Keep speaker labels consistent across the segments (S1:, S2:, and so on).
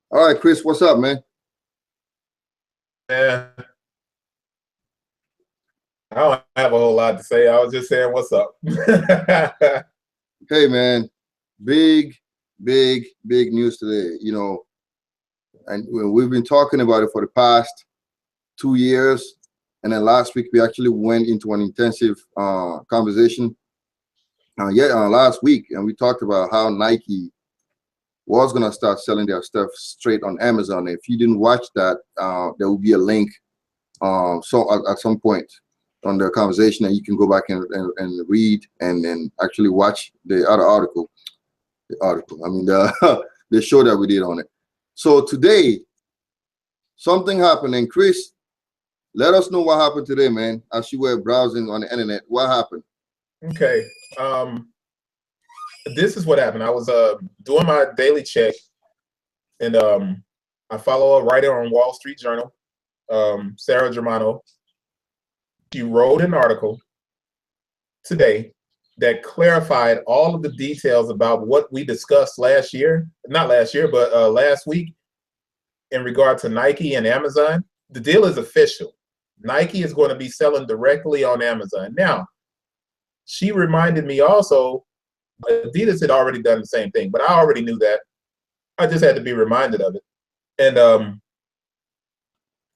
S1: All right, Chris, what's up, man?
S2: Man, I don't have a whole lot to say. I was just saying, what's up?
S1: Hey, man, big, big news today. And we've been talking about it for the past 2 years. And then last week, we actually went into an intensive conversation last week. And we talked about how Nike was going to start selling their stuff straight on Amazon. If you didn't watch that, there will be a link at some point on the conversation, and you can go back and read and then actually watch the other article. The show that we did on it. So today, something happened, and Chris, let us know what happened today, man. As you were browsing on the internet, what happened?
S2: Okay. This is what happened. I was doing my daily check, and I follow a writer on Wall Street Journal, Sarah Germano. She wrote an article today that clarified all of the details about what we discussed last year, not last year, but last week in regard to Nike and Amazon. The deal is official. Nike is going to be selling directly on Amazon. Now, she reminded me also, Adidas had already done the same thing, but I already knew that. I just had to be reminded of it. And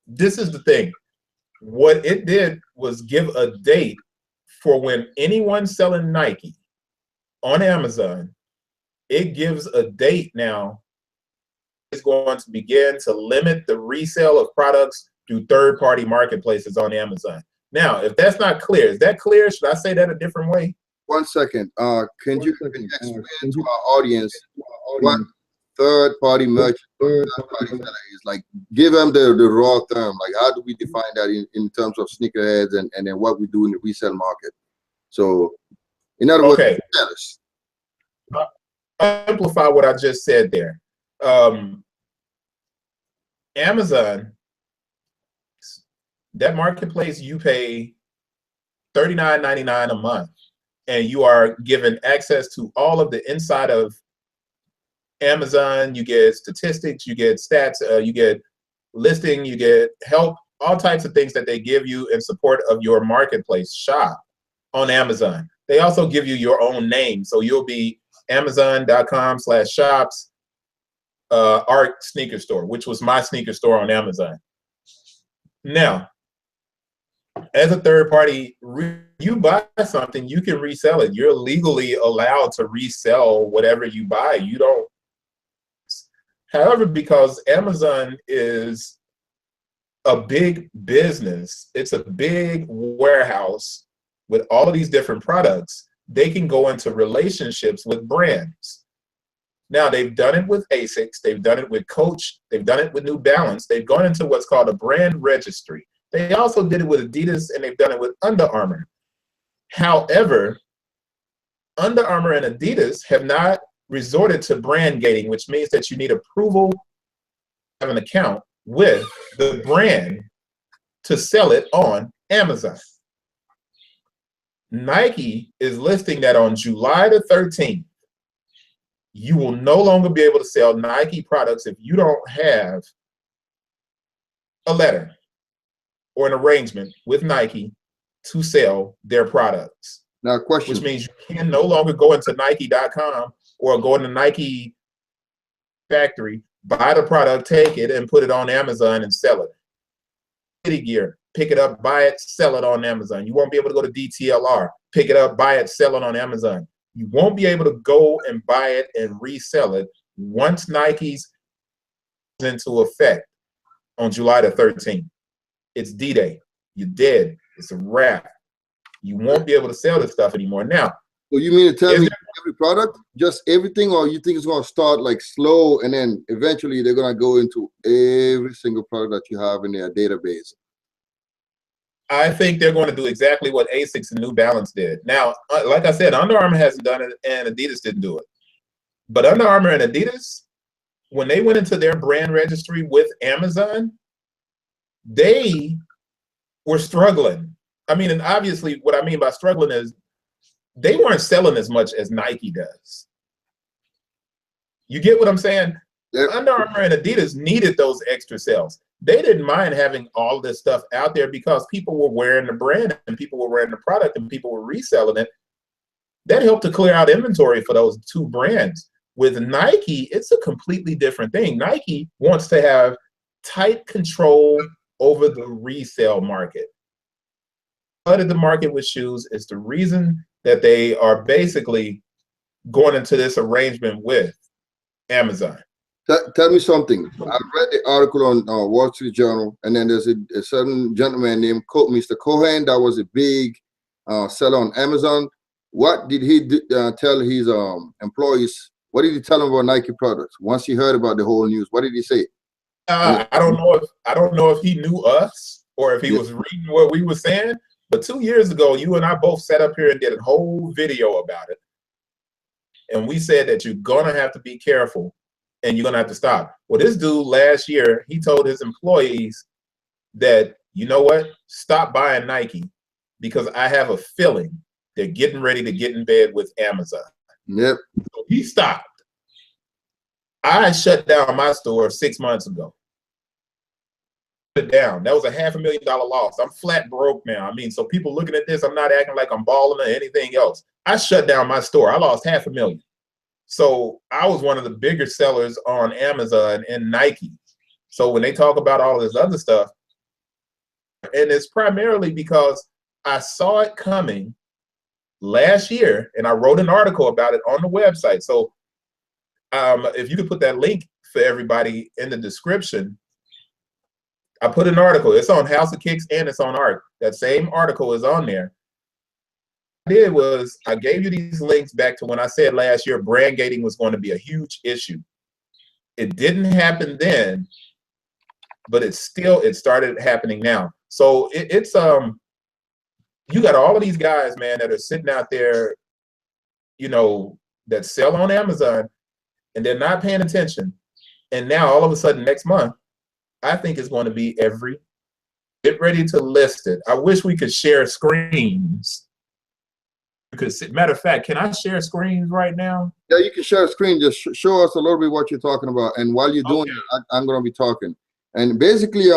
S2: this is the thing. What it did was give a date for when anyone selling Nike on Amazon, it gives a date now. It's going to begin to limit the resale of products through third-party marketplaces on Amazon. Now, if that's not clear, is that clear? Should I say that a different way?
S1: 1 second. Can you explain to our audience what third-party merchant is? Like, give them the raw term. Like, how do we define that in terms of sneakerheads and then what we do in the resale market? So, in other words,
S2: okay. I'll amplify what I just said there. Amazon, that marketplace, you pay $39.99 a month, and you are given access to all of the inside of Amazon. You get statistics, you get stats, you get listing, you get help, all types of things that they give you in support of your marketplace shop on Amazon. They also give you your own name. So you'll be Amazon.com/shops art sneaker store, which was my sneaker store on Amazon. Now, as a third party, you buy something, you can resell it. You're legally allowed to resell whatever you buy. You don't. However, because Amazon is a big business, it's a big warehouse with all of these different products, they can go into relationships with brands. Now, they've done it with Asics, they've done it with Coach, they've done it with New Balance. They've gone into what's called a brand registry. They also did it with Adidas, and they've done it with Under Armour. However, Under Armour and Adidas have not resorted to brand gating, which means that you need approval to have an account with the brand to sell it on Amazon. Nike is listing that on July the 13th, you will no longer be able to sell Nike products if you don't have a letter or an arrangement with Nike to sell their products.
S1: Now, question.
S2: Which means you can no longer go into Nike.com or go into Nike factory, buy the product, take it, and put it on Amazon and sell it. City Gear, pick it up, buy it, sell it on Amazon. You won't be able to go to DTLR, pick it up, buy it, sell it on Amazon. You won't be able to go and buy it and resell it once Nike's into effect on July the 13th. It's D-Day. You're dead. It's a wrap. You won't be able to sell this stuff anymore. Now,
S1: so you mean to tell me every product, just everything, or you think it's going to start like slow and then eventually they're going to go into every single product that you have in their database?
S2: I think they're going to do exactly what Asics and New Balance did. Now, like I said, Under Armour hasn't done it and Adidas didn't do it. But Under Armour and Adidas, when they went into their brand registry with Amazon, they were struggling. I mean, and obviously what I mean by struggling is they weren't selling as much as Nike does. You get what I'm saying? Under Armour and Adidas needed those extra sales. They didn't mind having all this stuff out there because people were wearing the brand and people were wearing the product and people were reselling it. That helped to clear out inventory for those two brands. With Nike, it's a completely different thing. Nike wants to have tight control over the resale market. Flooded the market with shoes is the reason that they are basically going into this arrangement with Amazon.
S1: Tell me something. I read the article on Wall Street Journal, and then there's a certain gentleman named Mr. Cohen that was a big seller on Amazon. What did he tell his employees? What did he tell them about Nike products once he heard about the whole news? What did he say?
S2: I don't know if he knew us or if he was reading what we were saying. But 2 years ago, you and I both sat up here and did a whole video about it, and we said that you're gonna have to be careful and you're gonna have to stop. Well, this dude last year, he told his employees that, you know what, stop buying Nike because I have a feeling they're getting ready to get in bed with Amazon.
S1: Yep.
S2: So he stopped. I shut down my store 6 months ago. Put it down. That was a $500,000 loss. I'm flat broke now. I mean, so people looking at this, I'm not acting like I'm balling or anything else. I shut down my store. I lost $500,000. So I was one of the bigger sellers on Amazon and Nike. So when they talk about all this other stuff, and it's primarily because I saw it coming last year, and I wrote an article about it on the website. So if you could put that link for everybody in the description, I put an article. It's on Housakicks and it's on Art. That same article is on there. What I did was I gave you these links back to when I said last year brand gating was going to be a huge issue. It didn't happen then, but it started happening now. So it's you got all of these guys, man, that are sitting out there, you know, that sell on Amazon and they're not paying attention. And now all of a sudden next month, I think it's going to be get ready to list it. I wish we could share screens. Because matter of fact, can I share screens right now?
S1: Yeah, you can share a screen. Just show us a little bit what you're talking about. And while you're doing it, I'm going to be talking. And basically,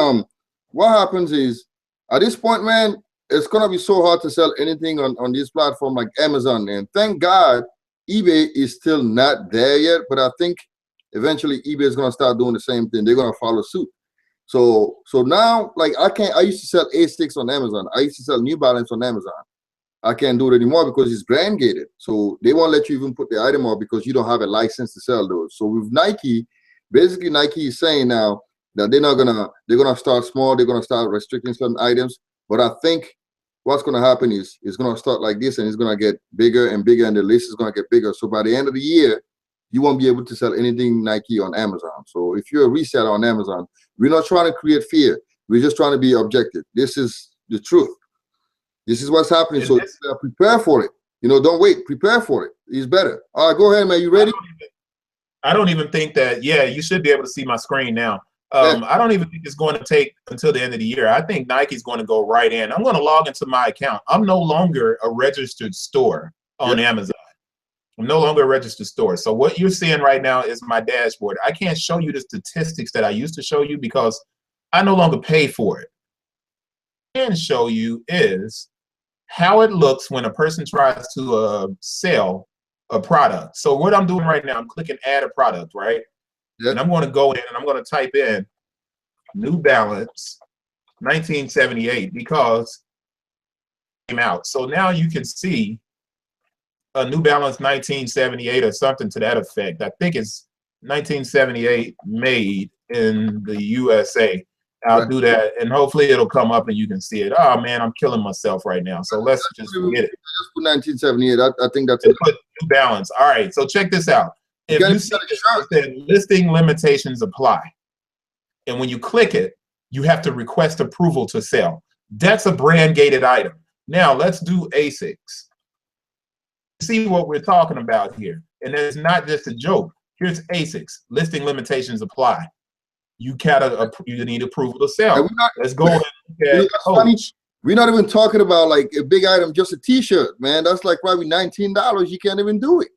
S1: what happens is at this point, man, it's going to be so hard to sell anything on this platform like Amazon. And thank God, eBay is still not there yet. But I think eventually eBay is going to start doing the same thing. They're going to follow suit. So now, like I used to sell Asics on Amazon. I used to sell New Balance on Amazon. I can't do it anymore because it's brand gated. So they won't let you even put the item up because you don't have a license to sell those. So with Nike, basically Nike is saying now that they're gonna start small. They're gonna start restricting certain items. But I think what's gonna happen is it's gonna start like this and it's gonna get bigger and bigger and the list is gonna get bigger. So by the end of the year, you won't be able to sell anything Nike on Amazon. So if you're a reseller on Amazon, we're not trying to create fear. We're just trying to be objective. This is the truth. This is what's happening. So prepare for it. You know, don't wait. Prepare for it. It's better. All right, go ahead, man. You ready?
S2: I don't even think that, yeah, you should be able to see my screen now. I don't even think it's going to take until the end of the year. I think Nike's going to go right in. I'm going to log into my account. I'm no longer a registered store on Amazon. I'm no longer a registered store. So what you're seeing right now is my dashboard. I can't show you the statistics that I used to show you because I no longer pay for it. What I can show you is how it looks when a person tries to sell a product. So what I'm doing right now, I'm clicking add a product, right? Yep. And I'm going to go in and I'm going to type in New Balance 1978 because it came out. So now you can see a New Balance 1978 or something to that effect. I think it's 1978 made in the USA. I'll do that, and hopefully it'll come up and you can see it. Oh man, I'm killing myself right now. So let's just forget it.
S1: Just put 1978. I think that's
S2: it. Put New Balance. All right. So check this out. If you see it, listing limitations apply, and when you click it, you have to request approval to sell. That's a brand gated item. Now let's do Asics. See what we're talking about here, and it's not just a joke. Here's Asics. Listing limitations apply. You need approval to sell. Let's go and look at Coach.
S1: We're not even talking about like a big item, just a T-shirt, man. That's like probably $19. You can't even do it.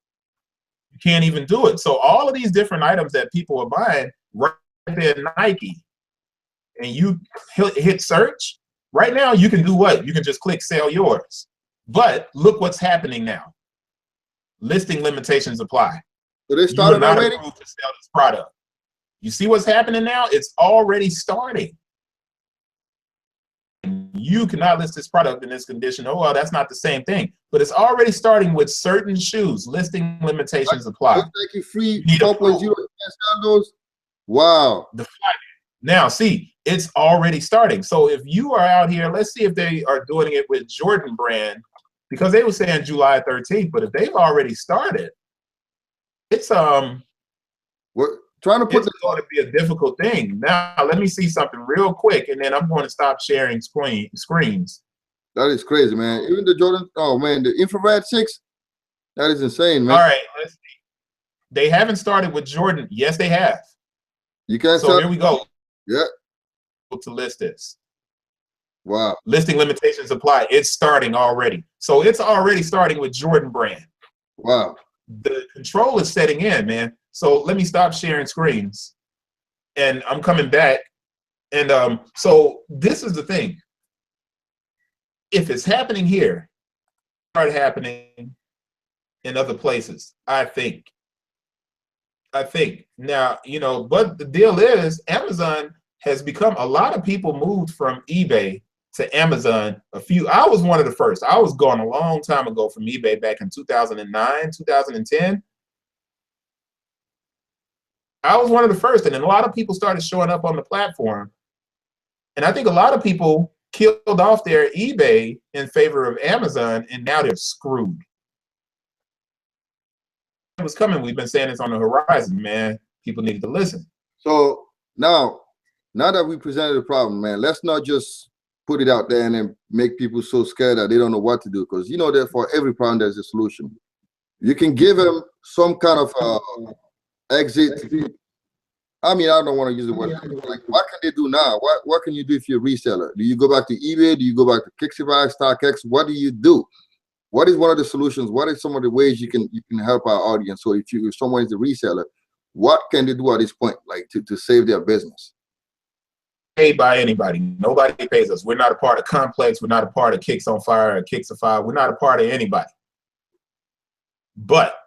S2: You can't even do it. So all of these different items that people are buying right there in Nike, and you hit search, right now you can do what? You can just click sell yours. But look what's happening now. Listing limitations apply.
S1: So they
S2: You are
S1: started
S2: not
S1: already?
S2: approved to sell this product. You see what's happening now? It's already starting. You cannot list this product in this condition. Oh, well, that's not the same thing. But it's already starting with certain shoes. Listing limitations apply.
S1: Like you free 4.0, you can't sell those? Wow.
S2: Now, see, it's already starting. So if you are out here, let's see if they are doing it with Jordan brand, because they were saying July 13th, but if they've already started, it's
S1: we're trying to put
S2: it's going to be a difficult thing. Now, let me see something real quick, and then I'm going to stop sharing screens.
S1: That is crazy, man. Even the Jordan, oh man, the infrared 6, that is insane, man.
S2: All right, let's see. They haven't started with Jordan. Yes, they have.
S1: You can't
S2: So
S1: sell.
S2: here we go.
S1: Yeah.
S2: To list this.
S1: Wow.
S2: Listing limitations apply. It's starting already. So it's already starting with Jordan brand.
S1: Wow.
S2: The control is setting in, man. So let me stop sharing screens. And I'm coming back. And so this is the thing. If it's happening here, start happening in other places, I think. Now, you know, but the deal is Amazon has become, a lot of people moved from eBay to Amazon. I was one of the first. I was gone a long time ago from eBay back in 2009, 2010. I was one of the first, and then a lot of people started showing up on the platform. And I think a lot of people killed off their eBay in favor of Amazon, and now they're screwed. It was coming. We've been saying it's on the horizon, man. People need to listen.
S1: So now that we presented the problem, man, let's not just put it out there and then make people so scared that they don't know what to do. Because you know that for every problem there's a solution. You can give them some kind of exit. I mean, I don't want to use the word. Like, what can they do now? What can you do if you're a reseller? Do you go back to eBay? Do you go back to Housakicks, StockX? What do you do? What is one of the solutions? What are some of the ways you can help our audience? So if someone is a reseller, what can they do at this point, like to save their business?
S2: Paid by anybody. Nobody pays us. We're not a part of Complex. We're not a part of Kicks on Fire or Kicksify. We're not a part of anybody. But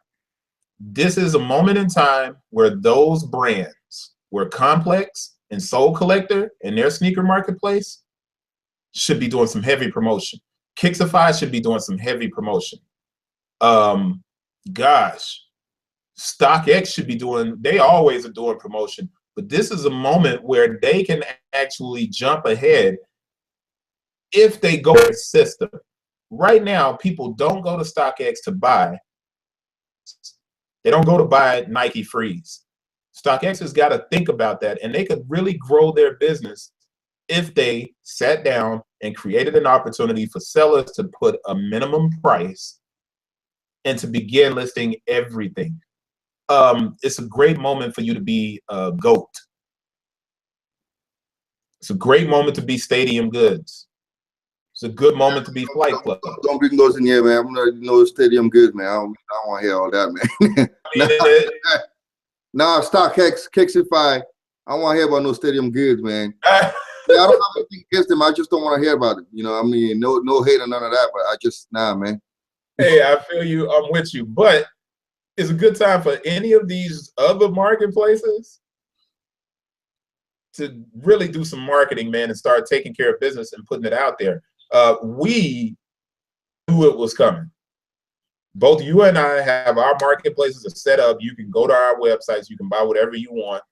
S2: this is a moment in time where those brands, where Complex and Soul Collector and their sneaker marketplace should be doing some heavy promotion. Kicksify should be doing some heavy promotion. Gosh, StockX should be doing, they always are doing promotion, but this is a moment where they can actually jump ahead if they go to the system. Right now, people don't go to StockX to buy. They don't go to buy Nike Freeze. StockX has got to think about that, and they could really grow their business if they sat down and created an opportunity for sellers to put a minimum price and to begin listing everything. It's a great moment for you to be a GOAT. It's a great moment to be Stadium Goods. It's a good moment to be Flight Club.
S1: Don't bring those in here, man. I'm not no Stadium Goods, man. I don't want to hear all that, man. Nah, StockX, Kicksify. I don't want to hear about no Stadium Goods, man. I don't have anything against them. I just don't want to hear about it. You know, I mean, no hate or none of that, but I just, nah, man.
S2: Hey, I feel you. I'm with you. But it's a good time for any of these other marketplaces to really do some marketing, man, and start taking care of business and putting it out there. We knew it was coming. Both you and I have our marketplaces are set up. You can go to our websites. You can buy whatever you want.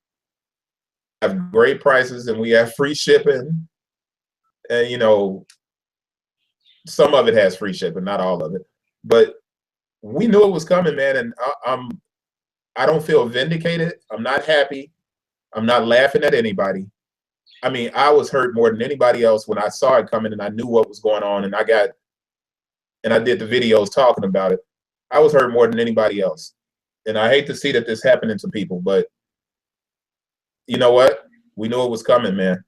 S2: Have great prices, and we have free shipping. And, you know, some of it has free shipping, not all of it. But we knew it was coming, man, and I don't feel vindicated. I'm not happy. I'm not laughing at anybody. I mean, I was hurt more than anybody else when I saw it coming and I knew what was going on, and I did the videos talking about it. I was hurt more than anybody else. And I hate to see that this happening to people, but you know what? We knew it was coming, man.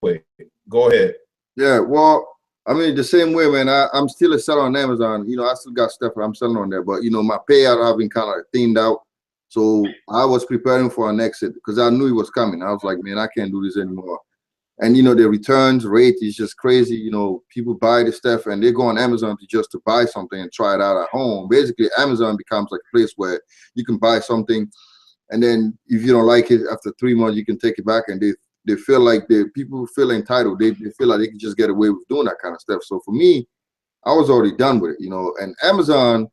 S2: Wait, go ahead.
S1: Yeah, well, I mean, the same way, man. I'm still a seller on Amazon. You know, I still got stuff that I'm selling on there, but you know, my payout have been kind of thinned out. So I was preparing for an exit because I knew it was coming. I was like, man, I can't do this anymore. And you know, the returns rate is just crazy. You know, people buy the stuff and they go on Amazon to buy something and try it out at home. Basically, Amazon becomes like a place where you can buy something, and then if you don't like it after 3 months, you can take it back, and they feel like people feel entitled. They feel like they can just get away with doing that kind of stuff. So for me, I was already done with it, you know. And Amazon,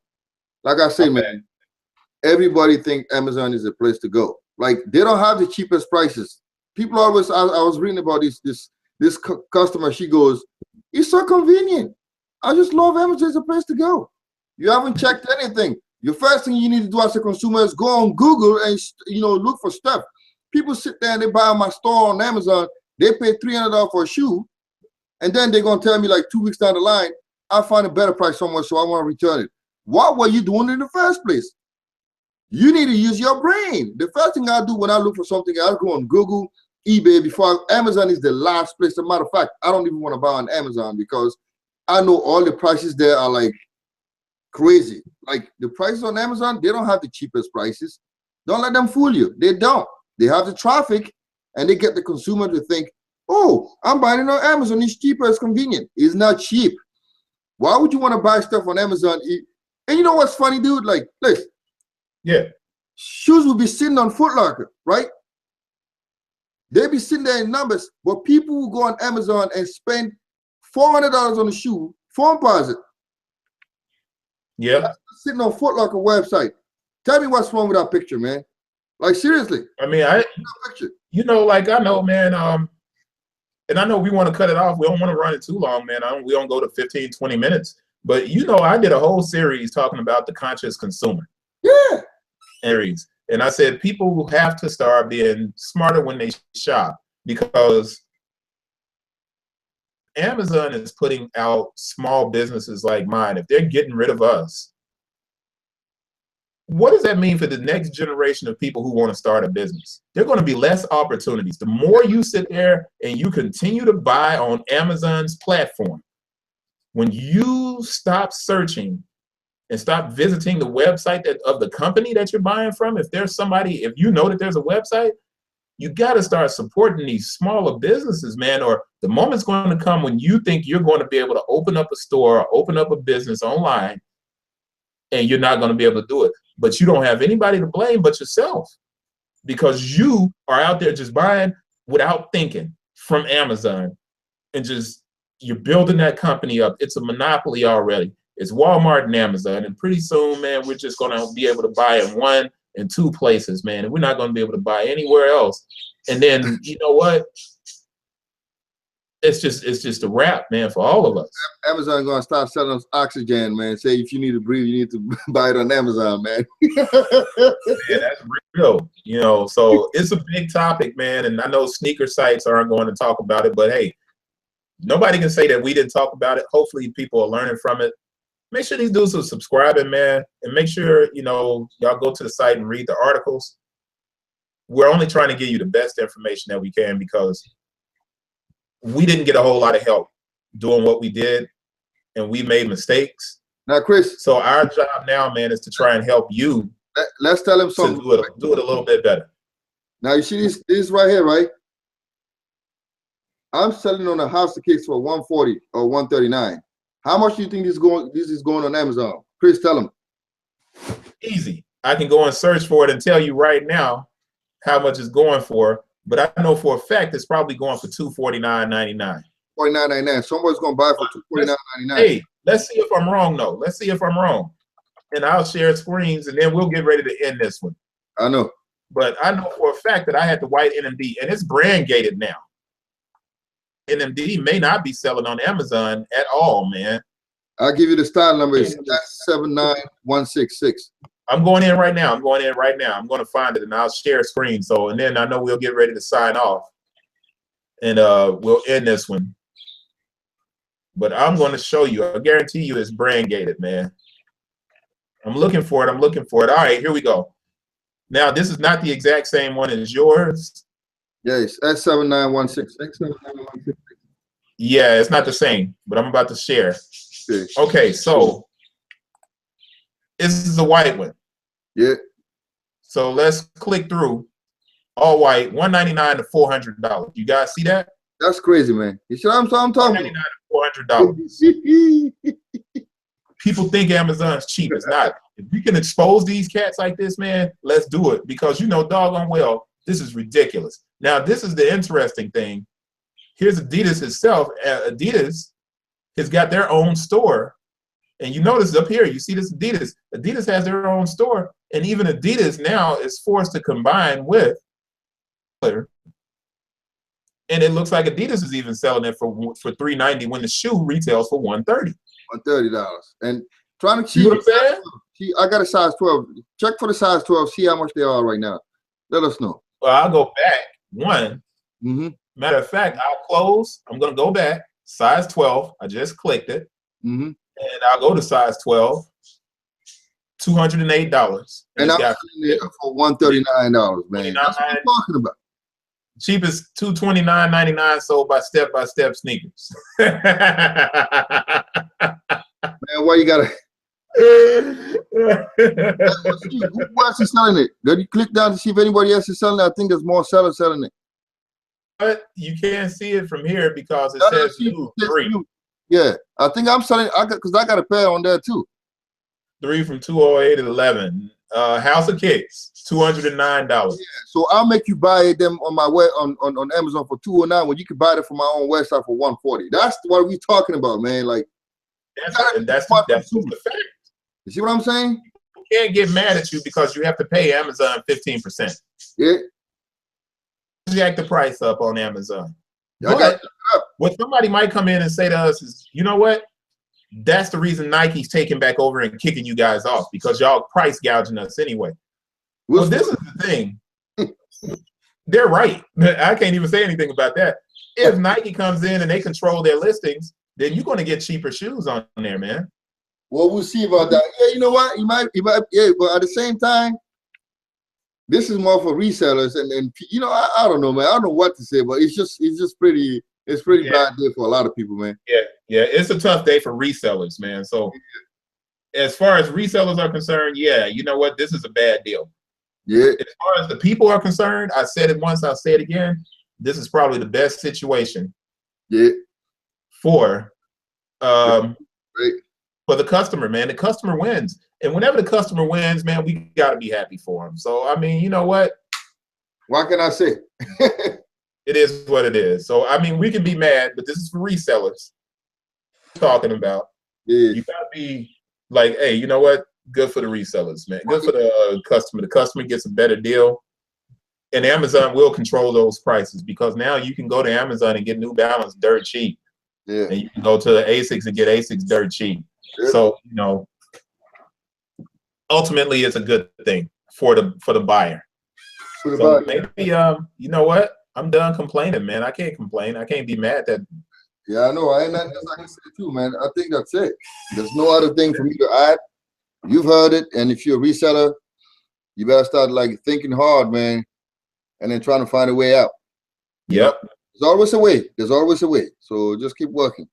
S1: like I say, man, everybody think Amazon is a place to go. Like, they don't have the cheapest prices. People always, I was reading about this customer. She goes, "It's so convenient. I just love Amazon as a place to go. You haven't checked anything. Your first thing you need to do as a consumer is go on Google and, you know, look for stuff." People sit there and they buy on my store on Amazon. They pay $300 for a shoe, and then they're gonna tell me like 2 weeks down the line, "I find a better price somewhere, so I want to return it." What were you doing in the first place? You need to use your brain. The first thing I do when I look for something, I go on Google, eBay. Before Amazon is the last place. As a matter of fact, I don't even want to buy on Amazon because I know all the prices there are like crazy. Like, the prices on Amazon, they don't have the cheapest prices. Don't let them fool you. They don't. They have the traffic, and they get the consumer to think, "Oh, I'm buying it on Amazon. It's cheaper. It's convenient." It's not cheap. Why would you want to buy stuff on Amazon? And you know what's funny, dude? Like, listen.
S2: Yeah.
S1: Shoes will be sitting on Foot Locker, right? They be sitting there in numbers, but people will go on Amazon and spend $400 on a shoe, phone deposit.
S2: Yeah.
S1: That's sitting on Foot Locker website. Tell me what's wrong with that picture, man. Like, seriously.
S2: I mean, you know, like, I know, man, and I know we want to cut it off. We don't want to run it too long, man. We don't go to 15, 20 minutes. But, you know, I did a whole series talking about the conscious consumer.
S1: Yeah.
S2: And I said people have to start being smarter when they shop, because Amazon is putting out small businesses like mine. If they're getting rid of us, what does that mean for the next generation of people who want to start a business? There are going to be less opportunities. The more you sit there and you continue to buy on Amazon's platform, when you stop searching and stop visiting the website of the company that you're buying from, if you know that there's a website, you got to start supporting these smaller businesses, man, or the moment's going to come when you think you're going to be able to open up a store or open up a business online, and you're not going to be able to do it. But you don't have anybody to blame but yourself, because you are out there just buying without thinking from Amazon, and just, you're building that company up. It's a monopoly already. It's Walmart and Amazon, and pretty soon, man, we're just going to be able to buy in 1 and 2 places, man, and we're not going to be able to buy anywhere else. And then, you know what? It's just a wrap, man, for all of us.
S1: Amazon gonna start selling us oxygen, man. Say if you need to breathe, you need to buy it on Amazon, man.
S2: Yeah, that's real. You know, so it's a big topic, man. And I know sneaker sites aren't going to talk about it, but hey, nobody can say that we didn't talk about it. Hopefully people are learning from it. Make sure these dudes are subscribing, man, and make sure, you know, y'all go to the site and read the articles. We're only trying to give you the best information that we can, because we didn't get a whole lot of help doing what we did, and we made mistakes.
S1: Now, Chris.
S2: So our job now, man, is to try and help you.
S1: Let's tell him something.
S2: Do it a little bit better.
S1: Now, you see this right here, right? I'm selling on a Housakicks for $140 or $139. How much do you think this is going on Amazon? Chris, tell him.
S2: Easy. I can go and search for it and tell you right now how much it's going for. But I know for a fact it's probably going for $249.99.
S1: $49.99. Someone's gonna buy for $249.99.
S2: Hey, let's see if I'm wrong, though. Let's see if I'm wrong. And I'll share screens, and then we'll get ready to end this one.
S1: I know.
S2: But I know for a fact that I had the white NMD, and it's brand gated now. NMD may not be selling on Amazon at all, man.
S1: I'll give you the style number. It's 79166.
S2: I'm going in right now. I'm going to find it, and I'll share a screen. So, and then I know we'll get ready to sign off, and we'll end this one. But I'm going to show you. I guarantee you it's brand gated, man. I'm looking for it. All right, here we go. Now, this is not the exact same one as yours.
S1: Yes, that's 79166.
S2: Yeah, it's not the same, but I'm about to share.
S1: Okay.
S2: Okay, so this is a white one.
S1: Yeah.
S2: So let's click through. All white, $199 to $400. You guys see that?
S1: That's crazy, man. You see what I'm talking
S2: $199
S1: about?
S2: to $400. People think Amazon's cheap. It's not. If we can expose these cats like this, man, let's do it. Because you know doggone well, this is ridiculous. Now, this is the interesting thing. Here's Adidas itself. Adidas has got their own store. And you notice up here, you see this Adidas. Adidas has their own store. And even Adidas now is forced to combine with. And it looks like Adidas is even selling it for $390 when the shoe retails for $130.
S1: $130. And trying to cheat.
S2: You know what I'm saying?
S1: See, I got a size 12. Check for the size 12. See how much they are right now. Let us know.
S2: Well, I'll go back one.
S1: Mm-hmm.
S2: Matter of fact, I'll close. I'm going to go back. Size 12. I just clicked it.
S1: Mm-hmm.
S2: And I'll go to size 12. $208.
S1: And I'm selling it for $139, man. That's what I'm talking about.
S2: Cheapest $229.99 sold by Step Sneakers.
S1: Man, why you gotta? Who else is selling it? Did you click down to see if anybody else is selling it? I think there's more sellers selling it.
S2: But you can't see it from here because it says 3.
S1: Yeah, I think I'm selling. Because I got a pair on there too.
S2: 3 from 208 to 11. Housakicks, $209.
S1: Yeah, so I'll make you buy them on my web on Amazon for $209 when you can buy it from my own website for $140. That's what we talking about, man. Like
S2: that's the fact.
S1: You see what I'm saying?
S2: You can't get mad at you because you have to pay Amazon 15%.
S1: Yeah.
S2: Jack the price up on Amazon.
S1: Yeah,
S2: but what somebody might come in and say to us is, you know what? That's the reason Nike's taking back over and kicking you guys off because y'all price gouging us anyway. Well, this is the thing. They're right. I can't even say anything about that. If Nike comes in and they control their listings, then you're going to get cheaper shoes on there, man.
S1: Well, we'll see about that. Yeah, you know what? You might, yeah, but at the same time, this is more for resellers, and you know, I don't know, man. I don't know what to say, but it's just pretty bad day for a lot of people, man.
S2: Yeah, it's a tough day for resellers, man. So as far as resellers are concerned, yeah, you know what? This is a bad deal.
S1: Yeah.
S2: As far as the people are concerned, I said it once, I'll say it again. This is probably the best situation.
S1: Yeah.
S2: For
S1: right.
S2: For the customer, man. The customer wins. And whenever the customer wins, man, we got to be happy for them. So, I mean, you know what?
S1: What can I say?
S2: It is what it is. So, I mean, we can be mad, but this is for resellers. Talking about.
S1: Yeah.
S2: You got to be like, hey, you know what? Good for the resellers, man. Good for the customer. The customer gets a better deal. And Amazon will control those prices because now you can go to Amazon and get New Balance dirt cheap.
S1: Yeah.
S2: And you can go to ASICs and get ASICs dirt cheap. Yeah. So, you know, ultimately it's a good thing for the buyer. So maybe you know what? I'm done complaining, man. I can't complain. I can't be mad that.
S1: Yeah, I know. That's like I said too, man. I think that's it. There's no other thing for me to add. You've heard it, and if you're a reseller, you better start like thinking hard, man, and then trying to find a way out.
S2: Yep.
S1: There's always a way. There's always a way. So just keep working.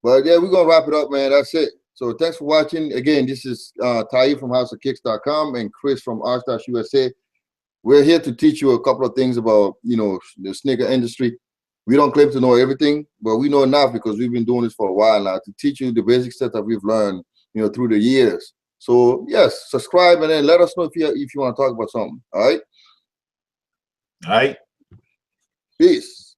S1: But yeah, we're gonna wrap it up, man. That's it. So thanks for watching. Again, this is Tayib from Housakicks.com and Chris from R-USA. We're here to teach you a couple of things about, you know, the sneaker industry. We don't claim to know everything, but we know enough because we've been doing this for a while now to teach you the basic stuff that we've learned, you know, through the years. So yes, subscribe and then let us know if you want to talk about something. All right.
S2: All right.
S1: Peace.